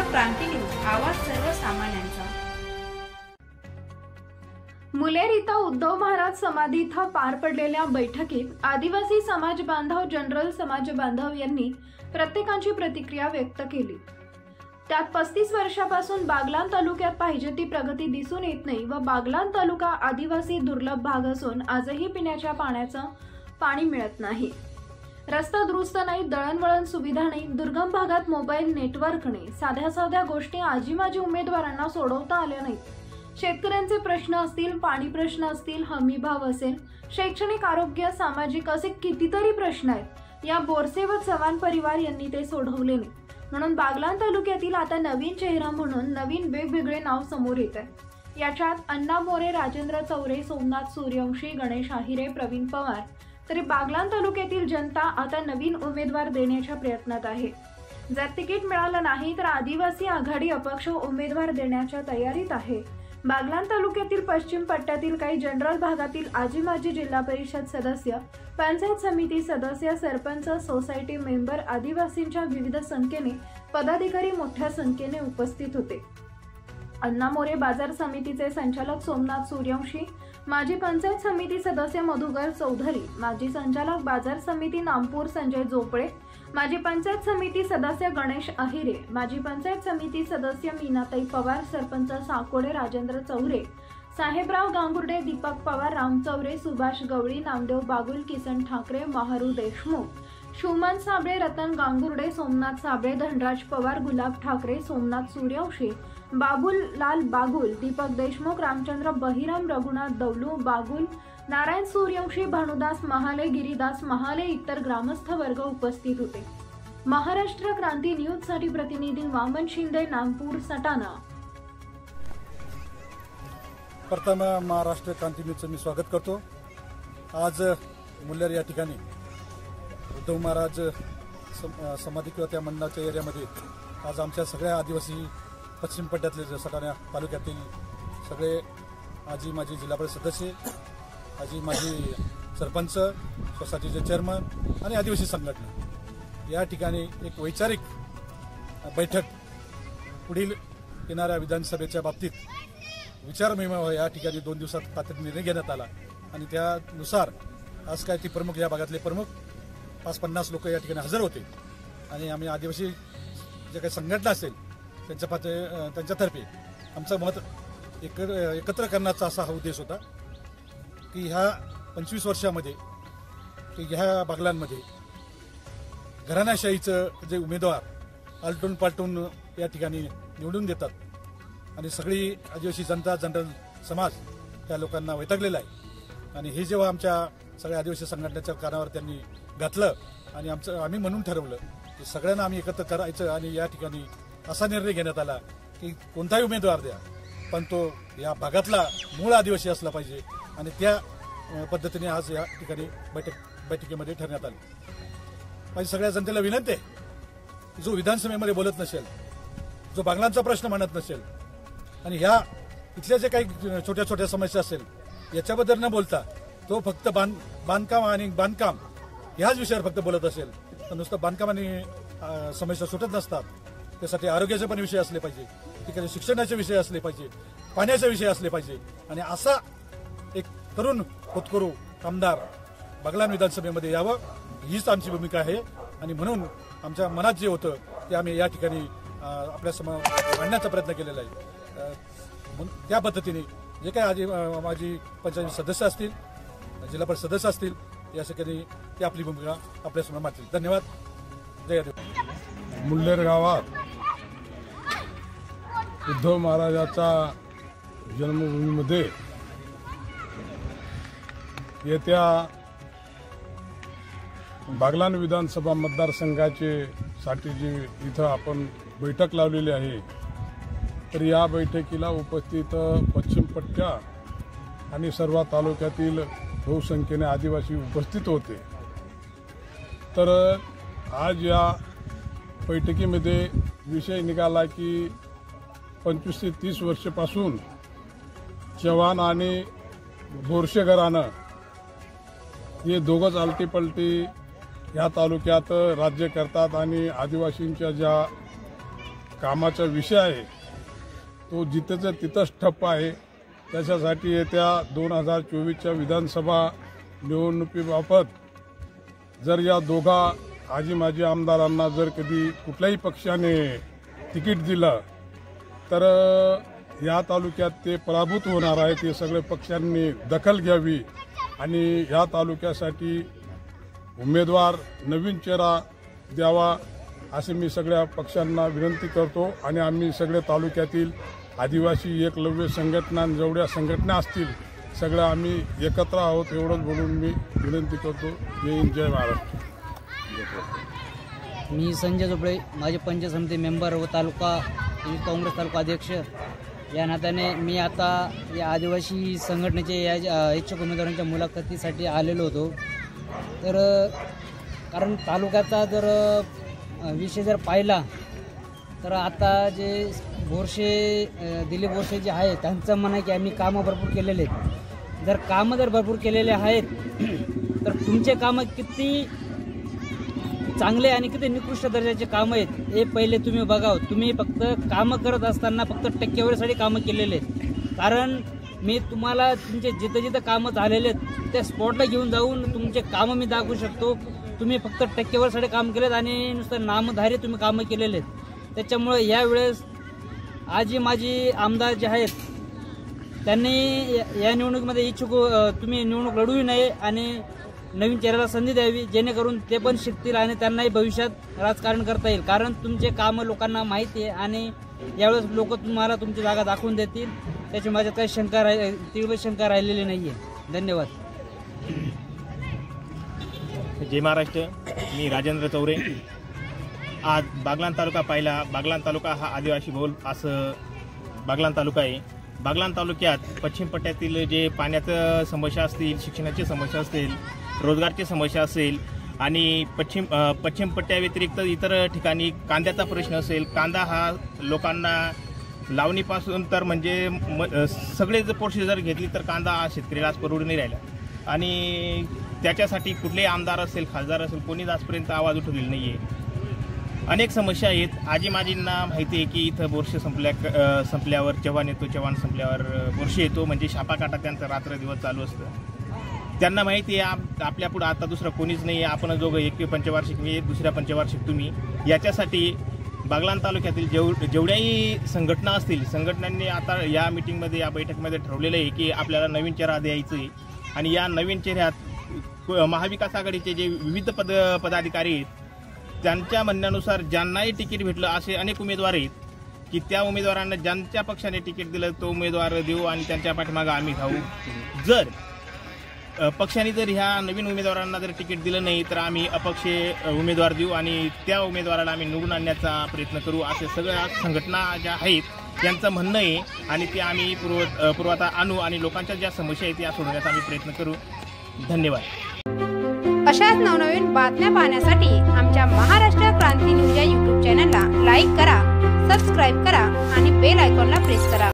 क्रांती news, आवाज सर्वसामान्यांचा। मुलेर इथं उद्धव महाराज समाधी इथं पार पडलेल्या बैठकीत आदिवासी समाज बांधव, जनरल समाज बांधव यांनी प्रत्येकाची प्रतिक्रिया व्यक्त केली। त्यात 35 वर्षापासून बागलाण तालुक्यात पाहिजे ती प्रगती दिसून येत नाही व बागलाण तालुका आदिवासी दुर्लभ भाग असून आजही पिण्याच्या पाण्याचं पाणी मिळत नाही। रस्ता दुरुस्त नाही, दळणवळण सुविधा नाही, दुर्गम भागात मोबाईल नेटवर्क नाही, साध्या गोष्टी आजी उमेदवारांना सोडवता आल्या नाहीत। शेतकऱ्यांचे प्रश्न असतील, पाणी प्रश्न असतील, हमी भाव असेल, शैक्षणिक, आरोग्य, सामाजिक असे कितीतरी प्रश्न आहेत। या बोरसे व चव्हाण परिवार यांनी ते सोडवले नाही, म्हणून बागलाण तालुक्यातील आता नवीन चेहरा म्हणून नवीन वेगवेगळे नाव समोर येत आहे। याच्यात अण्णा मोरे, राजेंद्र चौरे, सोमनाथ सूर्यवंशी, गणेश आहिरे, प्रवीण पवार, तरी बागलाण तालुक्यातील जनता आता नवीन उमेदवार देण्याच्या प्रयत्नात आहे। जर तिकीट मिळालं नाही तर आदिवासी आघाडी अपक्ष उमेदवार देण्याच्या तयारीत आहे। बागलाण तालुक्यातील पश्चिम पट्ट्यातील काही जनरल भागातील आजी माजी जिल्हा परिषद सदस्य, पंचायत समिती सदस्य, सरपंच, सोसायटी मेंबर, आदिवासींच्या विविध संख्येने पदाधिकारी मोठ्या संख्येने उपस्थित होते। अण्णा मोरे बाजार समितीचे संचालक सोमनाथ सूर्यवंशी, माजी पंचायत समिती सदस्य मधुकर चौधरी, माजी संचालक बाजार समिती नामपूर संजय जोपळे, माजी पंचायत समिती सदस्य गणेश अहिरे, माजी पंचायत समिती सदस्य मीनाताई पवार, सरपंच साकोडे राजेंद्र चौरे, साहेबराव गांगुर्डे, दीपक पवार, राम चौरे, सुभाष गवळी, नामदेव बागुल, किसन ठाकरे, महारू देशमुख, शुमन साबळे, रतन गांगुर्डे, सोमनाथ साबळे, धनराज पवार, गुलाब ठाकरे, सोमनाथ सूर्यवंशी, बाबुल लाल बागुल, दीपक देशमुख, रामचंद्र बहिराम, रघुनाथ दौलू बागुल, नारायण सूर्यवंशी, भानुदास महाले, गिरीदास महाले इतर ग्रामस्थ वर्ग उपस्थित होते। महाराष्ट्र क्रांती न्यूज साठी प्रतिनिधी वामन शिंदे, नागपूर, सटाणा। प्रथम महाराष्ट्र क्रांती न्यूजचं मी स्वागत करतो। आज मुल्लेर या ठिकाणी उद्धव महाराज समाधी किंवा त्या मंदिराच्या एरियामध्ये आज आमच्या सगळ्या आदिवासी पश्चिम पट्ट्यातले सटाणा तालुक्यातील सगळे आजी माजी जिल्हा परिषद सदस्य, आजी माजी सरपंच, सोसायटीचे चेअरमन आणि आदिवासी संघटना या ठिकाणी एक वैचारिक बैठक पुढील येणाऱ्या विधानसभेच्या बाबतीत विचारविनिमय या ठिकाणी 2 दिवसात तातडीने निर्णय घेण्यात आला आणि त्यानुसार आज काय ती प्रमुख या भागातले प्रमुख 50 लोक या ठिकाणी हजर होते आणि आम्ही आदिवासी जे काही संघटना असेल त्यांच्यातर्फे आमचं मत एकत्र करण्याचा असा हा उद्देश होता की ह्या 25 वर्षामध्ये की ह्या बागलांमध्ये घराण्याशाहीचं जे उमेदवार आलटून पालटून या ठिकाणी निवडून देतात आणि सगळी आदिवासी जनता, जनरल समाज त्या लोकांना वैतागलेला आहे आणि हे जेव्हा आमच्या सगळ्या आदिवासी संघटनेच्या कानावर त्यांनी घातलं आणि आम्ही म्हणून ठरवलं की सगळ्यांना आम्ही एकत्र करायचं आणि या ठिकाणी असा निर्णय घेण्यात आला की कोणताही उमेदवार द्या पण तो या भागातला मूळ आदिवासी असला पाहिजे आणि त्या पद्धतीने आज या ठिकाणी बैठकीमध्ये ठरण्यात आली। माझी सगळ्या जनतेला विनंती आहे, जो विधानसभेमध्ये बोलत नसेल, जो बागलांचा प्रश्न मांडत नसेल आणि ह्या इथल्या जे काही छोट्या समस्या असेल याच्याबद्दल न बोलता तो फक्त बांधकाम ह्याच विषयावर फक्त बोलत असेल तर नुसतं बांधकाम आणि समस्या सुटत नसतात। त्यासाठी आरोग्याचे पण विषय असले पाहिजे, ठिकाणी शिक्षणाचे विषय असले पाहिजे, पाण्याचे विषय असले पाहिजे आणि असा एक तरुण होतकरू आमदार बागलाण विधानसभेमध्ये यावं हीच आमची भूमिका आहे आणि म्हणून आमच्या मनात जे होतं ते आम्ही या ठिकाणी आपल्यासमोर मांडण्याचा प्रयत्न केलेला आहे। त्या पद्धतीने जे काही माझी पंचायत सदस्य असतील, जिल्हा परिषद सदस्य असतील या ठिकाणी ते आपली भूमिका आपल्यासमोर मांडतील। धन्यवाद। जय देव। मुल्लेर गावात उद्धव महाराजाचा जन्मभूमीमध्ये येत्या बागलाण विधानसभा मतदारसंघाचे साठी जी इथं आपण बैठक लावलेली आहे तर या बैठकीला उपस्थित पश्चिम पट्ट्या आणि सर्व तालुक्यातील बहुसंख्येने आदिवासी उपस्थित होते। तर आज या बैठकीमध्ये विषय निघाला की 25 ते 30 वर्षापासून चव्हाण आणि बोरसे घराणं हे दोघंच आलटीपलटी या तालुक्यात राज्य करतात आणि आदिवासींच्या ज्या कामाचा विषय आहे तो जिथेच तिथंच ठप्प आहे। त्याच्यासाठी येत्या 2024च्या विधानसभा निवडणुकीबाबत जर या दोघा आजी माजी आमदारांना जर कधी कुठल्याही पक्षाने तिकीट दिलं तर या तालुक्यात ते पराभूत होणार आहे। ते सगळे पक्षांनी दखल घ्यावी आणि या तालुक्यासाठी उमेदवार नवीन चेहरा द्यावा असे मी सगळ्या पक्षांना विनंती करतो। आणि आम्ही सगळे तालुक्यातील आदिवासी एकलव्य संघटना जेवढ्या संघटना असतील सगळ्या आम्ही एकत्र आहोत एवढंच बोलून मी विनंती करतो। जय हिंद, जय महाराष्ट्र। मी संजय झोपळे, माझे पंचायत समिती मेंबर व तालुका काँग्रेस तालुका अध्यक्ष या नात्याने मी आता या आदिवासी संघटनेचे या इच्छुक उमेदवारांच्या मुलाखतीसाठी आलेलो होतो। तर कारण तालुक्याचा जर विषय जर पाहिला तर आता जे दिलीप बोरसे जे आहे त्यांचं म्हणणं आहे की आम्ही कामं भरपूर केलेले आहेत। जर कामं भरपूर केलेले आहेत तर तुमचे कामं किती चांगले आणि किती निकृष्ट दर्जाचे कामं आहेत हे पहिले तुम्ही बघा। तुम्ही फक्त कामं करत असताना फक्त टक्केवारीसाठी कामं केलेले आहेत। कारण मी तुम्हाला तुमचे जिथं जिथं कामं झालेले आहेत त्या स्पॉटला घेऊन जाऊन तुमचे कामं मी दाखवू शकतो। तुम्ही फक्त टक्केवारीसाठी काम केलेत आणि नुसतं नामधारी तुम्ही कामं केलेले आहेत। त्याच्यामुळे यावेळेस आजी माजी आमदार जे आहेत त्यांनी या निवडणुकीमध्ये तुम्ही निवडणूक लढवू नये आणि नवीन चेहऱ्याला संधी द्यावी जेणेकरून ते पण शिकतील आणि त्यांनाही भविष्यात राजकारण करता येईल। कारण तुमचे कामं लोकांना माहिती आहे आणि यावेळेस लोक तुम्हाला तुमची जागा दाखवून देतील। त्याची माझ्यात काही तीव्र शंका राहिलेली नाही आहे। धन्यवाद। जय महाराष्ट्र। मी राजेंद्र चौरे। आज बागलाण तालुका पाहिला। बागलाण तालुका हा आदिवासी बहुल असं बागलाण तालुका आहे। बागलाण तालुक्यात पश्चिम पट्ट्यातील जे पाण्याचं समस्या असतील, शिक्षणाची समस्या असतील, रोजगारची समस्या असेल आणि पश्चिम पट्ट्याव्यतिरिक्त इतर ठिकाणी कांद्याचा प्रश्न असेल। कांदा हा लोकांना लावणीपासून तर म्हणजे सगळे जर प्रोसिजर घेतली तर कांदा हा शेतकऱ्याला आज परवडून नाही राहिला आणि त्याच्यासाठी कुठलेही आमदार असेल, खासदार असेल, कोणीच आजपर्यंत आवाज उठवलेला नाही आहे। अनेक समस्या आहेत। आजी माजींना माहिती आहे की इथं बोरसे संपल्यावर चव्हाण येतो, चव्हाण संपल्यावर बोरसे येतो, म्हणजे शापाकाटा त्यांचं रात्र दिवस चालू असतं। त्यांना माहिती आहे आपल्यापुढं आता दुसरं कोणीच नाही आहे। आपण दोघं एक पंचवार्षिक, मी दुसऱ्या पंचवार्षिक तुम्ही। याच्यासाठी बागलाण तालुक्यातील जेवढ्याही संघटना असतील संघटनांनी आता या मीटिंगमध्ये या बैठकीमध्ये ठरवलेलं आहे की आपल्याला नवीन चेहरा द्यायचं आहे आणि या नवीन चेहऱ्यात महाविकास आघाडीचे जे विविध पदाधिकारी आहेत त्यांच्या म्हणण्यानुसार ज्यांनाही तिकीट भेटलं असे अनेक उमेदवार आहेत की त्या उमेदवारांना ज्यांच्या पक्षाने तिकीट दिलं तो उमेदवार देऊ आणि त्यांच्या पाठीमागे आम्ही धावू। जर पक्षाने जर ह्या नवीन उमेदवारांना जर तिकीट दिलं नाही तर आम्ही अपक्ष उमेदवार देऊ आणि त्या उमेदवाराला आम्ही निवडून आणण्याचा प्रयत्न करू असे सगळ्या संघटना ज्या आहेत त्यांचं म्हणणं आहे आणि ते आम्ही पुरवठा आणू आणि लोकांच्या ज्या समस्या आहेत त्या सोडवण्याचा आम्ही प्रयत्न करू। धन्यवाद। अशाच नवनवीन बातम्या पाहण्यासाठी आमच्या महाराष्ट्र क्रांती न्यूज या YouTube चॅनलला लाईक करा, सबस्क्राईब करा आणि बेल आयकॉनला प्रेस करा।